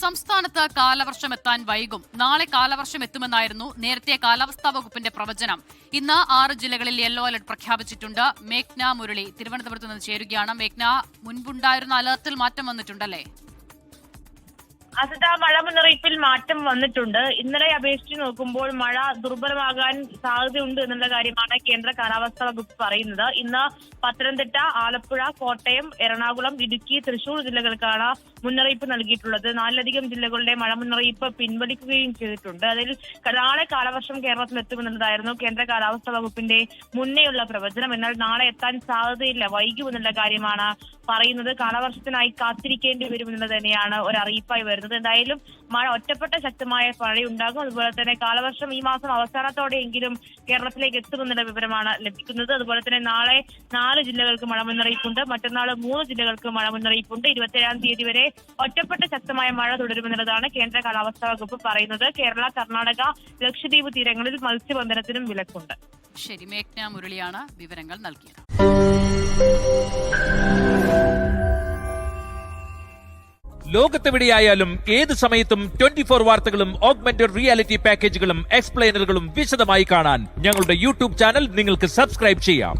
സംസ്ഥാനത്ത് കാലവർഷം എത്താൻ വൈകും. നാളെ കാലവർഷം എത്തുമെന്നായിരുന്നു നേരത്തെ കാലാവസ്ഥാ വകുപ്പിന്റെ പ്രവചനം. ഇന്ന് 6 ജില്ലകളിൽ യെല്ലോ അലർട്ട് പ്രഖ്യാപിച്ചിട്ടുണ്ട്. മേഘ്ന മുരളി തിരുവനന്തപുരത്ത് നിന്ന് ചേരുകയാണ്. മേഘ്ന, മുൻപുണ്ടായിരുന്ന അലർട്ടിൽ മാറ്റം വന്നിട്ടുണ്ടല്ലേ? അസിത, മഴ മുന്നറിയിപ്പിൽ മാറ്റം വന്നിട്ടുണ്ട്. ഇന്നലെ അപേക്ഷിച്ച് നോക്കുമ്പോൾ മഴ ദുർബലമാകാൻ സാധ്യതയുണ്ട് എന്നുള്ള കാര്യമാണ് കേന്ദ്ര കാലാവസ്ഥാ വകുപ്പ് പറയുന്നത്. ഇന്ന് പത്തനംതിട്ട, ആലപ്പുഴ, കോട്ടയം, എറണാകുളം, ഇടുക്കി, തൃശൂർ ജില്ലകൾക്കാണ് മുന്നറിയിപ്പ് നൽകിയിട്ടുള്ളത്. 4ലധികം ജില്ലകളുടെ മഴ മുന്നറിയിപ്പ് പിൻവലിക്കുകയും ചെയ്തിട്ടുണ്ട്. അതിൽ നാളെ കാലവർഷം കേരളത്തിൽ എത്തുമെന്നതായിരുന്നു കേന്ദ്ര കാലാവസ്ഥാ വകുപ്പിന്റെ മുന്നേയുള്ള പ്രവചനം. എന്നാൽ നാളെ എത്താൻ സാധ്യതയില്ല, വൈകുമെന്നുള്ള കാര്യമാണ് പറയുന്നത്. കാലവർഷത്തിനായി കാത്തിരിക്കേണ്ടി വരുമെന്നുള്ളത് തന്നെയാണ് ഒരു അറിയിപ്പായി വരുന്നത്. എന്തായാലും മഴ ഒറ്റപ്പെട്ട ശക്തമായ മഴയുണ്ടാകും. അതുപോലെ തന്നെ കാലവർഷം ഈ മാസം അവസാനത്തോടെയെങ്കിലും കേരളത്തിലേക്ക് എത്തുമെന്നുള്ള വിവരമാണ് ലഭിക്കുന്നത്. അതുപോലെ തന്നെ നാളെ 4 ജില്ലകൾക്ക് മഴ മുന്നറിയിപ്പുണ്ട്. മറ്റന്നാൾ 3 ജില്ലകൾക്ക് മഴ മുന്നറിയിപ്പുണ്ട്. 27-ാം തീയതി വരെ ഒറ്റപ്പെട്ട ശക്തമായ മഴ തുടരുമെന്നുള്ളതാണ് കേന്ദ്ര കാലാവസ്ഥാ വകുപ്പ് പറയുന്നത്. കേരള, കർണാടക, ലക്ഷദ്വീപ് തീരങ്ങളിൽ മത്സ്യബന്ധനത്തിനും വിലക്കുണ്ട്. ശരി, മേഘ്ന മുരളിയാണ് വിവരങ്ങൾ നൽകിയത്. ലോകത്തെവിടെയായാലും ഏത് സമയത്തും 24 വാർത്തകളും ഓഗ്മെന്റഡ് റിയാലിറ്റി പാക്കേജുകളും എക്സ്പ്ലെയിനറുകളും വിശദമായി കാണാൻ ഞങ്ങളുടെ യൂട്യൂബ് ചാനൽ നിങ്ങൾക്ക് സബ്സ്ക്രൈബ് ചെയ്യാം.